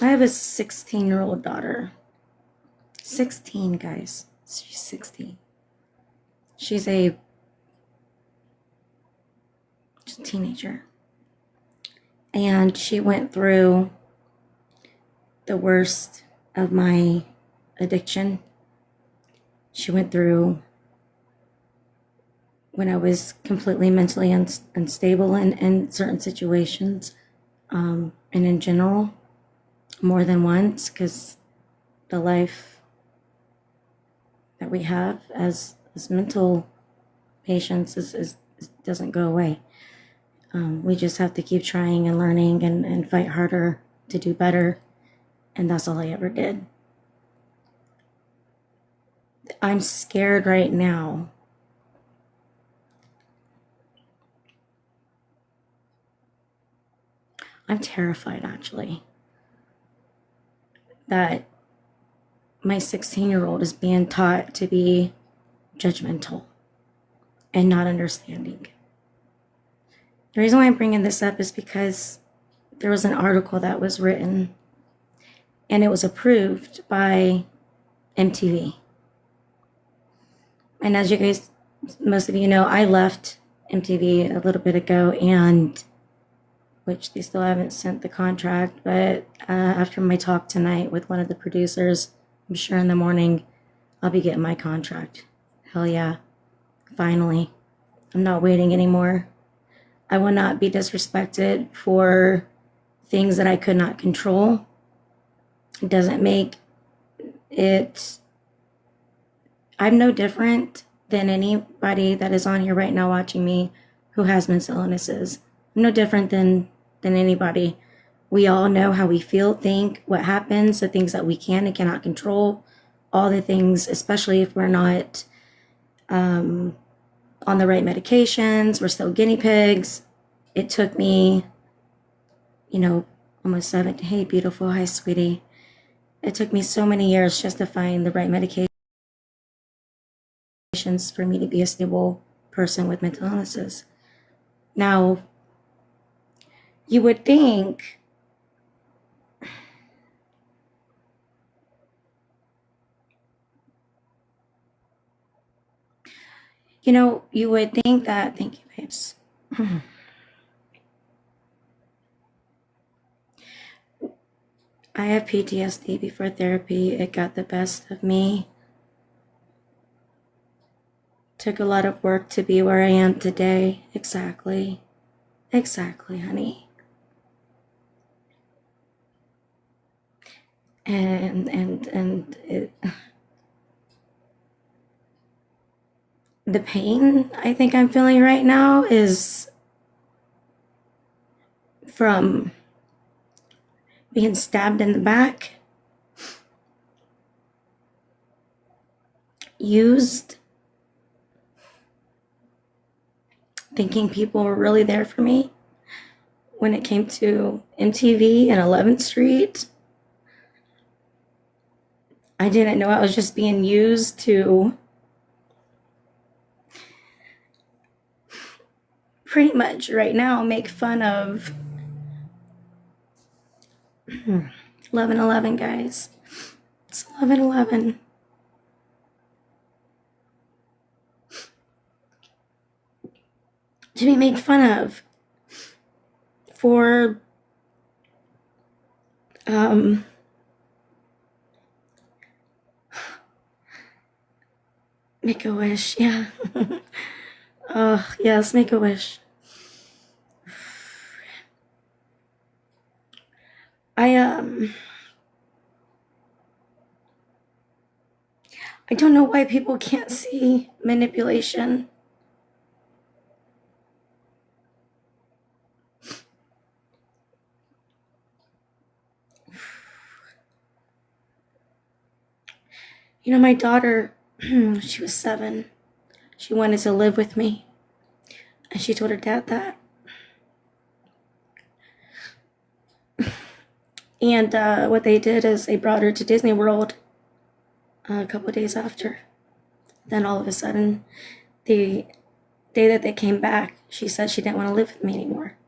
I have a 16-year-old daughter. 16, guys. She's 16. She's a teenager. And she went through the worst of my addiction. She went through when I was completely mentally unstable in certain situations, and in general, more than once, because the life that we have as mental patients is doesn't go away. We just have to keep trying and learning and fight harder to do better. And that's all I ever did. I'm scared right now. I'm terrified, actually, that my 16-year-old is being taught to be judgmental and not understanding. The reason why I'm bringing this up is because there was an article that was written and it was approved by MTV. And as you guys, most of you know, I left MTV a little bit ago, and which they still haven't sent the contract, but after my talk tonight with one of the producers, I'm sure in the morning I'll be getting my contract. Hell yeah. Finally. I'm not waiting anymore. I will not be disrespected for things that I could not control. It doesn't make it. I'm no different than anybody that is on here right now watching me who has mental illnesses. I'm no different than anybody. We all know how we feel, think, what happens, the things that we can and cannot control, all the things, especially if we're not on the right medications, we're still guinea pigs. It took me, almost 7. Hey, beautiful. Hi, sweetie. It took me so many years just to find the right medications for me to be a stable person with mental illnesses. Now, you would think you would think that, thank you, babes. I have PTSD before therapy. It got the best of me. Took a lot of work to be where I am today. Exactly. Exactly, honey. And the pain I think I'm feeling right now is from being stabbed in the back, used, thinking people were really there for me when it came to MTV and 11th Street. I didn't know I was just being used to pretty much right now make fun of 11/11, guys. It's 11/11. To be made fun of for make a wish, yeah. Oh, yes, make a wish. I I don't know why people can't see manipulation. My daughter, she was 7. She wanted to live with me, and she told her dad that. And what they did is they brought her to Disney World a couple of days after. Then all of a sudden, the day that they came back, she said she didn't want to live with me anymore.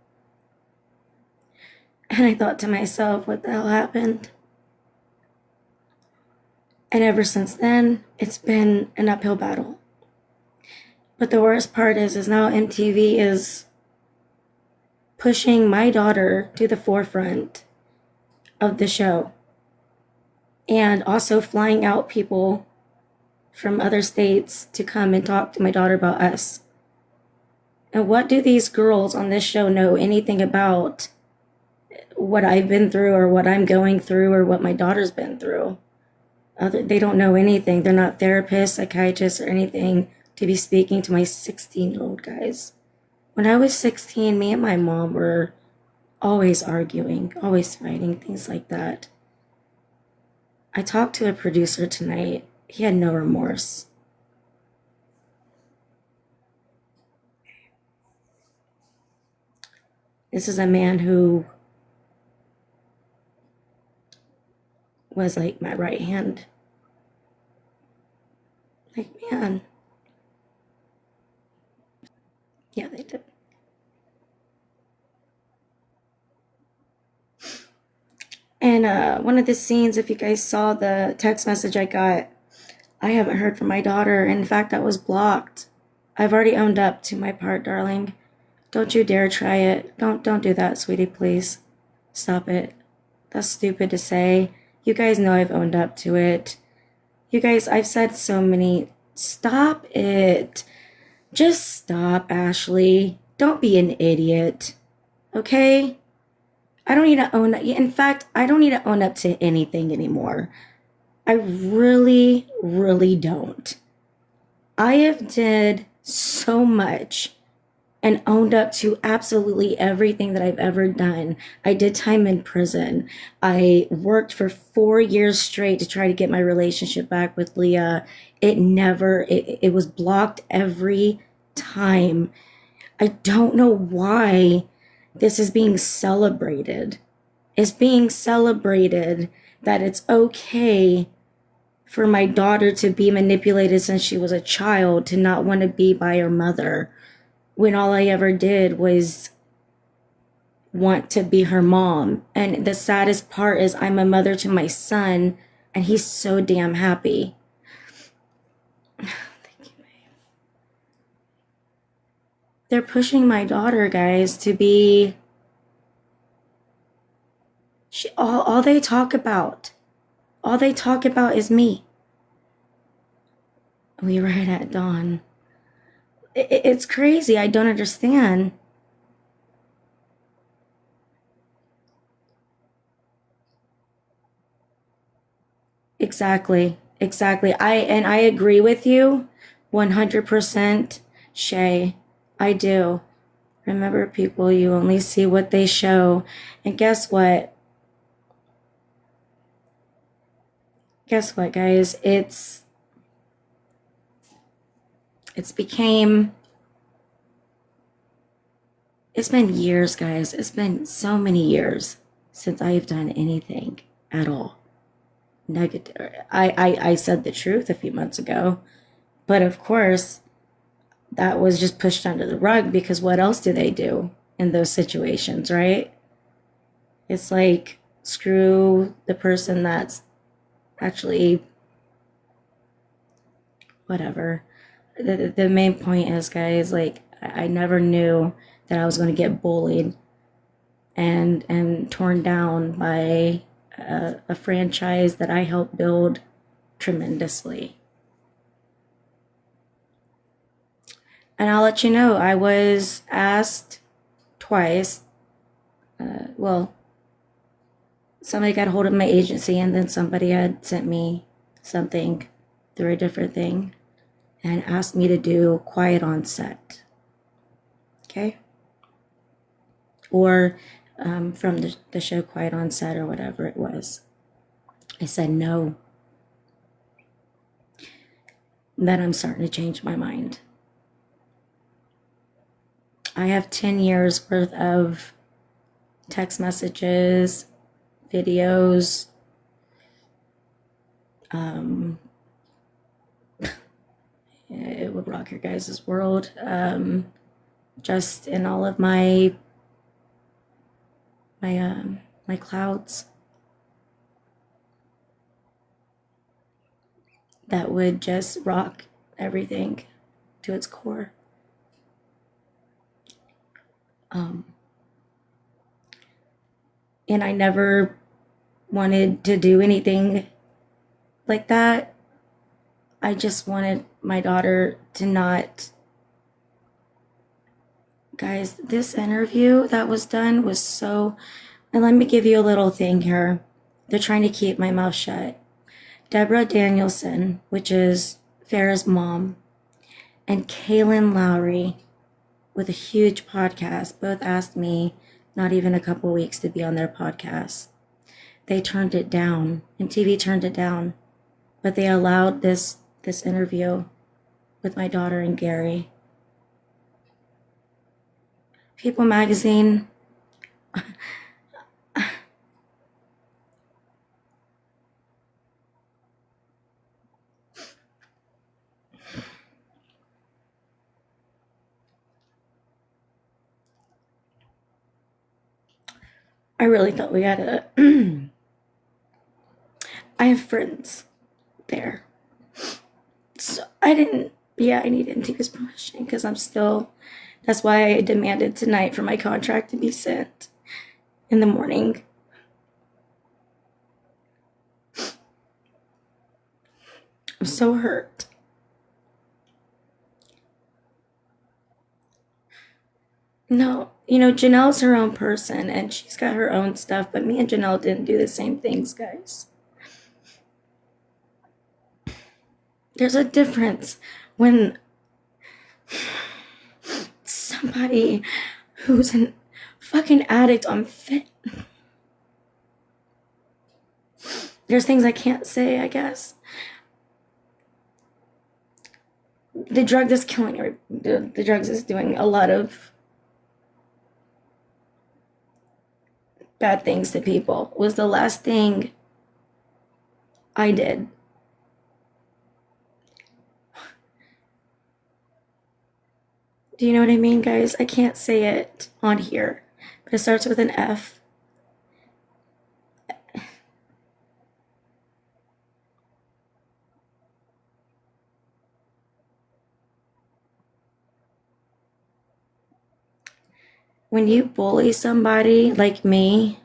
And I thought to myself, what the hell happened? And ever since then, it's been an uphill battle. But the worst part is now MTV is pushing my daughter to the forefront of the show, and also flying out people from other states to come and talk to my daughter about us. And what do these girls on this show know anything about what I've been through or what I'm going through or what my daughter's been through? They don't know anything. They're not therapists, psychiatrists, or anything to be speaking to my 16-year-old guys. When I was 16, me and my mom were always arguing, always fighting, things like that. I talked to a producer tonight. He had no remorse. This is a man who was like my right hand. Like, man. Yeah, they did. And one of the scenes, if you guys saw the text message I got, I haven't heard from my daughter. In fact, I was blocked. I've already owned up to my part, darling. Don't you dare try it. Don't do that, sweetie, please. Stop it. That's stupid to say. You guys know I've owned up to it. You guys, I've said so many. Stop it. Just stop, Ashley. Don't be an idiot. Okay? I don't need to own up. In fact, I don't need to own up to anything anymore. I really, really don't. I have did so much and owned up to absolutely everything that I've ever done. I did time in prison. I worked for 4 years straight to try to get my relationship back with Leah. It was blocked every time. I don't know why this is being celebrated. It's being celebrated that it's okay for my daughter to be manipulated since she was a child, to not want to be by her mother, when all I ever did was want to be her mom. And the saddest part is I'm a mother to my son, and he's so damn happy. Thank you, babe. They're pushing my daughter, guys, to be all they talk about. All they talk about is me. We ride at dawn. It's crazy. I don't understand. Exactly. Exactly. I agree with you 100%, Shay. I do. Remember, people, you only see what they show. And guess what? Guess what, guys? Became it's been years, guys. It's been so many years since I've done anything at all negative. I said the truth a few months ago, but of course that was just pushed under the rug, because what else do they do in those situations, right? It's like, screw the person that's actually whatever. The main point is, guys, like, I never knew that I was going to get bullied and torn down by a franchise that I helped build tremendously. And I'll let you know, I was asked twice. Well, somebody got a hold of my agency, and then somebody had sent me something through a different thing and asked me to do quiet on set. Okay? Or from the show Quiet on Set, or whatever it was. I said no. Then I'm starting to change my mind. I have 10 years worth of text messages, videos, it would rock your guys' world. Just in all of my my clouds that would just rock everything to its core. And I never wanted to do anything like that. I just wanted my daughter to not. Guys, this interview that was done was so. And let me give you a little thing here. They're trying to keep my mouth shut. Deborah Danielson, which is Farrah's mom, and Kaylin Lowry, with a huge podcast, both asked me not even a couple weeks to be on their podcast. They turned it down, and TV turned it down, but they allowed this interview with my daughter and Gary. People magazine. I really thought we had a. I have friends there. So I didn't. Yeah, I needed TV's permission because I'm still. That's why I demanded tonight for my contract to be sent in the morning. I'm so hurt. No, Janelle's her own person and she's got her own stuff, but me and Janelle didn't do the same things, guys. There's a difference when somebody who's a fucking addict on fit. There's things I can't say, I guess. The drug that's killing her, the drugs is doing a lot of bad things to people, was the last thing I did. Do you know what I mean, guys? I can't say it on here, but it starts with an F. When you bully somebody like me,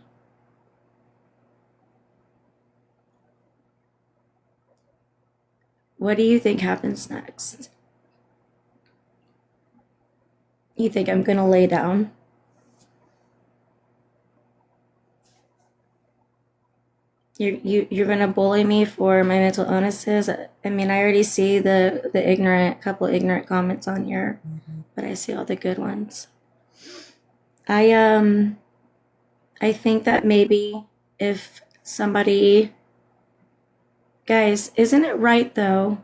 what do you think happens next? You think I'm gonna lay down? You're gonna bully me for my mental illnesses? I mean, I already see the couple ignorant comments on here, but I see all the good ones. I think that maybe if somebody, guys, isn't it right though?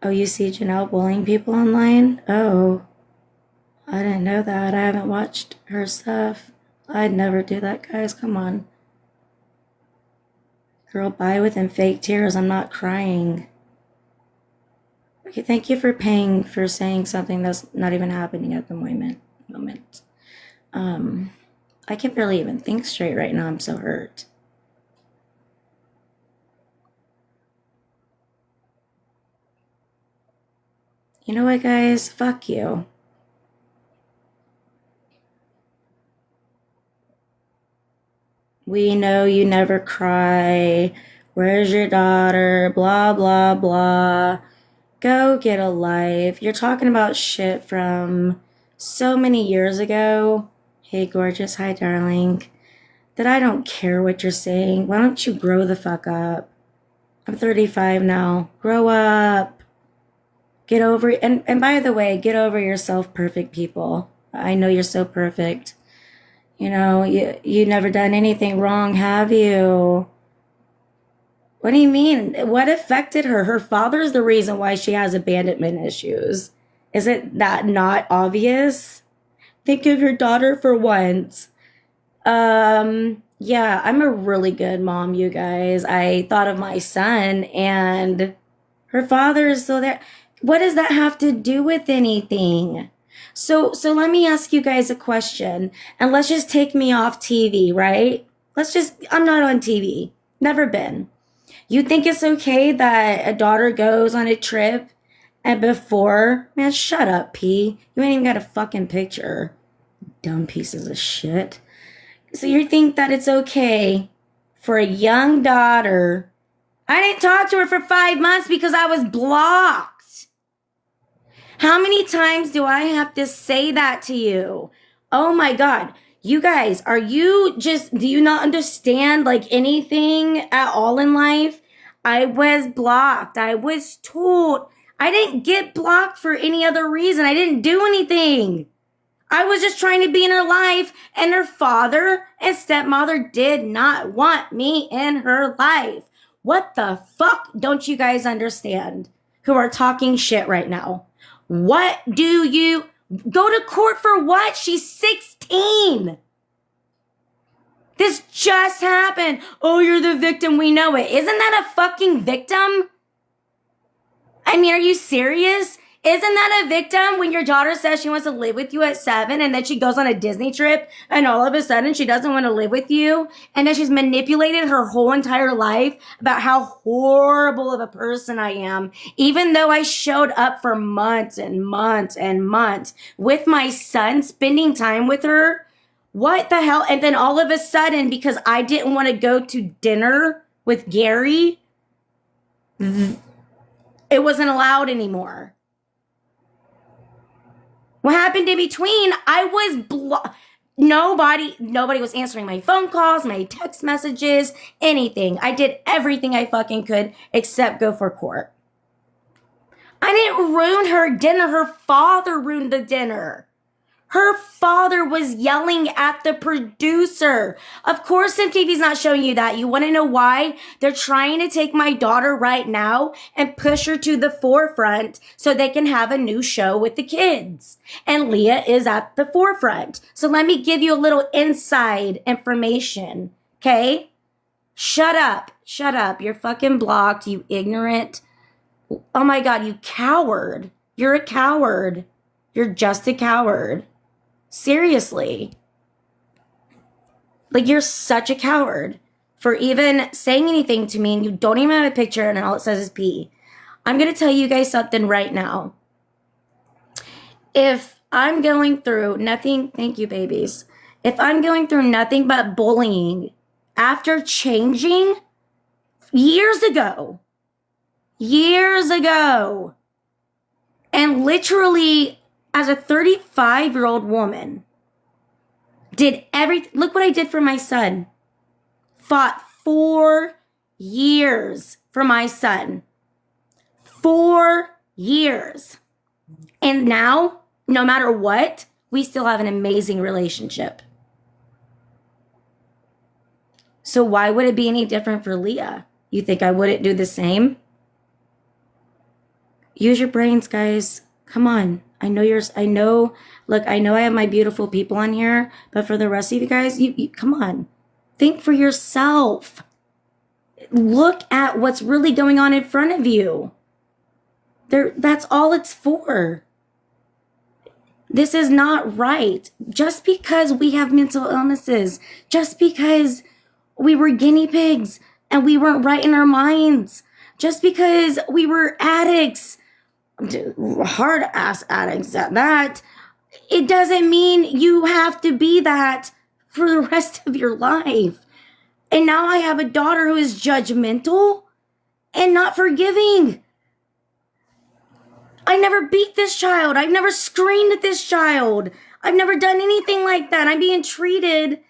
Oh, you see Janelle bullying people online? Oh, I didn't know that. I haven't watched her stuff. I'd never do that, guys. Come on. Girl, bye with them fake tears. I'm not crying. Okay, thank you for paying for saying something that's not even happening at the moment. I can barely even think straight right now. I'm so hurt. You know what, guys? Fuck you. We know you never cry. Where's your daughter? Blah, blah, blah. Go get a life. You're talking about shit from so many years ago. Hey, gorgeous. Hi, darling. That I don't care what you're saying. Why don't you grow the fuck up? I'm 35 now. Grow up. Get over it. And by the way, get over yourself, perfect people. I know you're so perfect. You never done anything wrong, have you? What do you mean? What affected her? Her father's the reason why she has abandonment issues. Is it that not obvious? Think of your daughter for once. Yeah, I'm a really good mom, you guys. I thought of my son and her father is still there. What does that have to do with anything? So let me ask you guys a question, and let's just take me off TV, right? I'm not on TV. Never been. You think it's okay that a daughter goes on a trip and man, shut up, P. You ain't even got a fucking picture. Dumb pieces of shit. So you think that it's okay for a young daughter? I didn't talk to her for 5 months because I was blocked. How many times do I have to say that to you? Oh my God. You guys, do you not understand like anything at all in life? I was blocked. I was told. I didn't get blocked for any other reason. I didn't do anything. I was just trying to be in her life, and her father and stepmother did not want me in her life. What the fuck don't you guys understand who are talking shit right now? What do you go to court for? What? She's 16. This just happened. Oh, you're the victim. We know it. Isn't that a fucking victim? I mean, are you serious? Isn't that a victim when your daughter says she wants to live with you at 7 and then she goes on a Disney trip and all of a sudden she doesn't want to live with you and then she's manipulated her whole entire life about how horrible of a person I am, even though I showed up for months and months and months with my son, spending time with her? What the hell? And then all of a sudden, because I didn't want to go to dinner with Gary, it wasn't allowed anymore. What happened in between? I was Nobody was answering my phone calls, my text messages, anything. I did everything I fucking could except go for court. I didn't ruin her dinner. Her father ruined the dinner. Her father was yelling at the producer. Of course, MTV's not showing you that. You want to know why? They're trying to take my daughter right now and push her to the forefront so they can have a new show with the kids. And Leah is at the forefront. So let me give you a little inside information, okay? Shut up. Shut up. You're fucking blocked, you ignorant. Oh my God, you coward. You're a coward. You're just a coward. Seriously. Like, you're such a coward for even saying anything to me, and you don't even have a picture and all it says is P. I'm going to tell you guys something right now. If I'm going through nothing, thank you, babies. If I'm going through nothing but bullying after changing years ago, and literally as a 35-year-old woman, look what I did for my son. Fought 4 years for my son. 4 years. And now, no matter what, we still have an amazing relationship. So why would it be any different for Leah? You think I wouldn't do the same? Use your brains, guys. Come on. I know I have my beautiful people on here, but for the rest of you guys, you come on. Think for yourself. Look at what's really going on in front of you. That's all it's for. This is not right. Just because we have mental illnesses, just because we were guinea pigs and we weren't right in our minds, just because we were addicts, hard ass addicts at that, it doesn't mean you have to be that for the rest of your life. And now I have a daughter who is judgmental and not forgiving. I never beat this child. I've never screamed at this child. I've never done anything like that. I'm being treated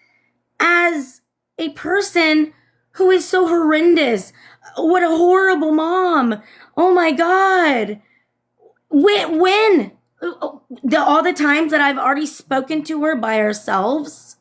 as a person who is so horrendous. What a horrible mom. Oh my God. When? All the times that I've already spoken to her by ourselves?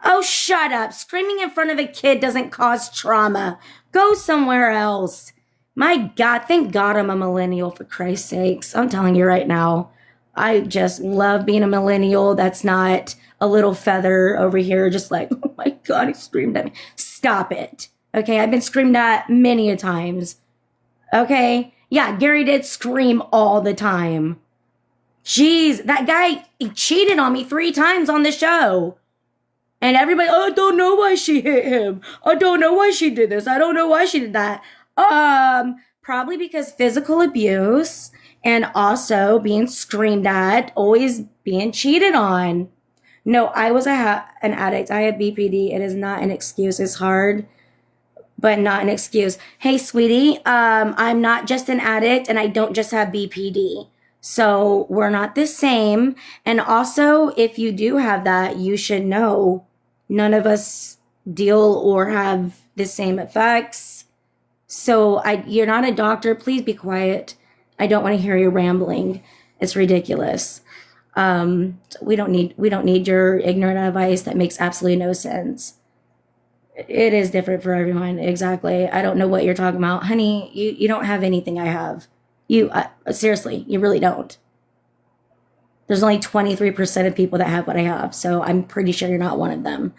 Oh, shut up. Screaming in front of a kid doesn't cause trauma. Go somewhere else. My God, thank God I'm a millennial, for Christ's sakes. I'm telling you right now, I just love being a millennial that's not a little feather over here just like, oh my God, he screamed at me. Stop it. Okay, I've been screamed at many a times. Okay? Yeah, Gary did scream all the time. Jeez, that guy, he cheated on me 3 times on the show. And everybody, oh, I don't know why she hit him. I don't know why she did this. I don't know why she did that. Probably because physical abuse and also being screamed at, always being cheated on. No, I was an addict. I had BPD. It is not an excuse. It's hard, but not an excuse. Hey, sweetie, I'm not just an addict and I don't just have BPD. So we're not the same. And also, if you do have that, you should know none of us deal or have the same effects. So you're not a doctor. Please be quiet. I don't want to hear you rambling. It's ridiculous. We don't need your ignorant advice that makes absolutely no sense. It is different for everyone. Exactly. I don't know what you're talking about. Honey, you don't have anything I have. Seriously, you really don't. There's only 23% of people that have what I have. So I'm pretty sure you're not one of them.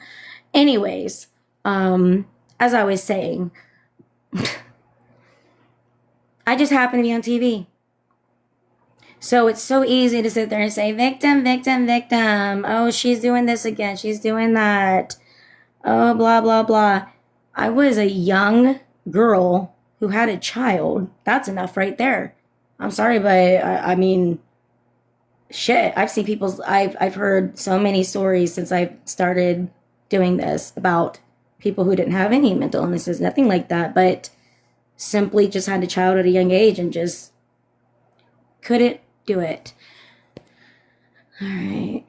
Anyways, as I was saying, I just happen to be on TV. So it's so easy to sit there and say, victim, victim, victim. Oh, she's doing this again. She's doing that. Oh, blah, blah, blah. I was a young girl who had a child. That's enough right there. I'm sorry, but I mean, shit. I've heard so many stories since I've started doing this about people who didn't have any mental illnesses, nothing like that, but simply just had a child at a young age and just couldn't do it. All right.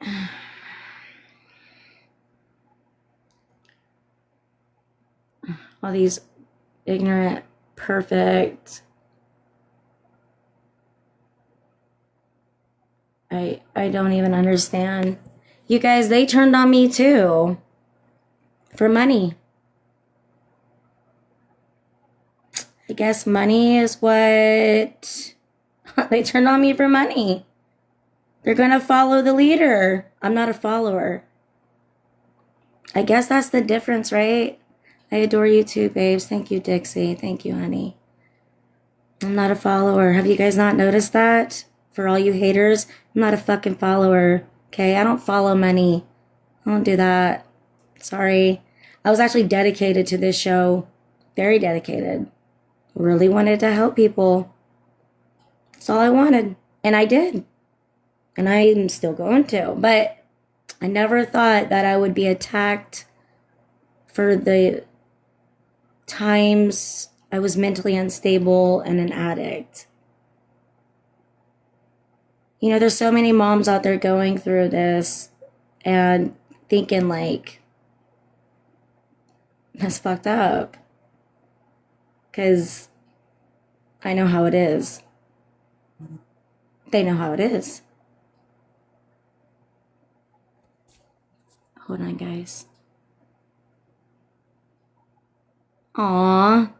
All these ignorant, perfect. I don't even understand. You guys, they turned on me too. For money. I guess money is what they turned on me for money. They're gonna follow the leader. I'm not a follower. I guess that's the difference, right? I adore you too, babes. Thank you, Dixie. Thank you, honey. I'm not a follower. Have you guys not noticed that? For all you haters, I'm not a fucking follower. Okay? I don't follow money. I don't do that. Sorry. I was actually dedicated to this show. Very dedicated. Really wanted to help people. That's all I wanted. And I did. And I'm still going to. But I never thought that I would be attacked for the times I was mentally unstable and an addict. You know, there's so many moms out there going through this and thinking like, that's fucked up. Because I know how it is. They know how it is. Hold on, guys. Aww.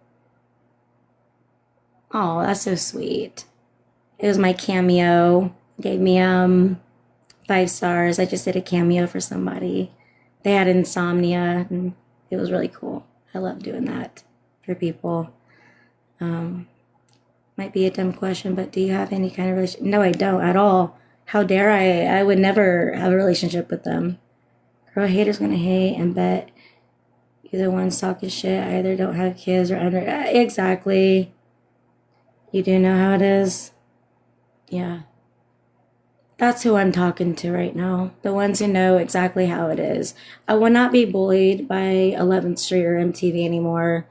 Oh, that's so sweet. It was my cameo. Gave me 5 stars. I just did a cameo for somebody. They had insomnia and it was really cool. I love doing that for people. Might be a dumb question, but do you have any kind of relationship? No, I don't at all. How dare I? I would never have a relationship with them. Girl, haters gonna hate and bet you're the ones talking shit. I either don't have kids or under. Exactly. You do know how it is? Yeah. That's who I'm talking to right now. The ones who know exactly how it is. I will not be bullied by 11th Street or MTV anymore.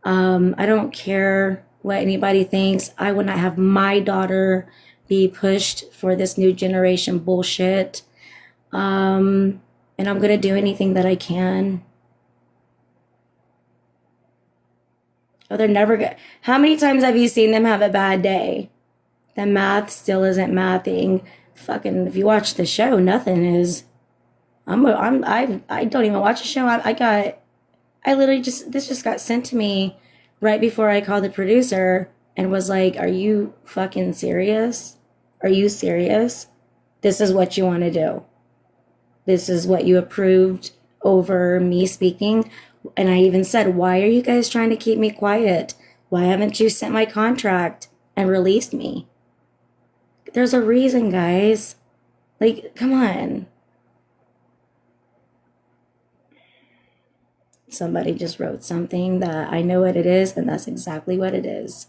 I don't care what anybody thinks. I will not have my daughter be pushed for this new generation bullshit. And I'm going to do anything that I can. Oh, they're never good. How many times have you seen them have a bad day? The math still isn't mathing. Fucking, if you watch the show, nothing is. I don't even watch the show. I literally this just got sent to me right before I called the producer and was like, are you fucking serious? Are you serious? This is what you want to do. This is what you approved over me speaking. And I even said, why are you guys trying to keep me quiet? Why haven't you sent my contract and released me? There's a reason, guys. Like, come on. Somebody just wrote something that I know what it is, and that's exactly what it is.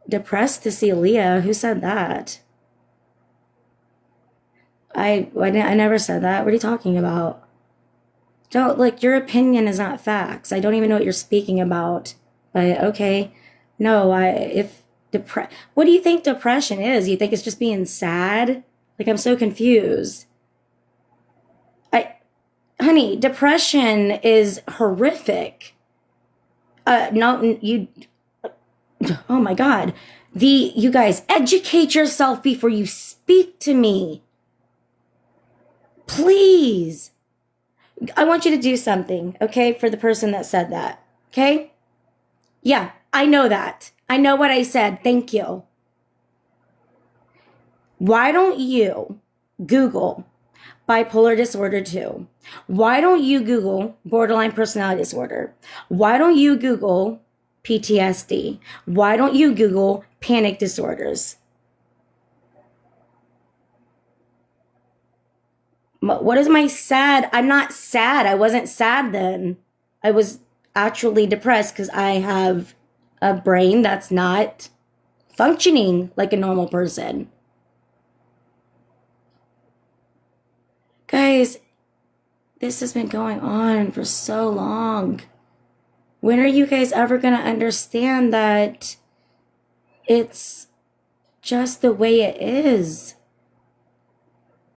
Depressed to see Leah? Who said that? I never said that. What are you talking about? Don't, like, your opinion is not facts. I don't even know what you're speaking about. But okay. No, what do you think depression is? You think it's just being sad? Like, I'm so confused. Honey, depression is horrific. No, you, oh my God. You guys, educate yourself before you speak to me. Please. I want you to do something, okay, for the person that said that, okay? Yeah, I know that. I know what I said. Thank you. Why don't you Google bipolar disorder 2? Why don't you Google borderline personality disorder? Why don't you Google PTSD? Why don't you Google panic disorders? What is my sad? I'm not sad. I wasn't sad then. I was actually depressed because I have a brain that's not functioning like a normal person. Guys, this has been going on for so long. When are you guys ever going to understand that it's just the way it is?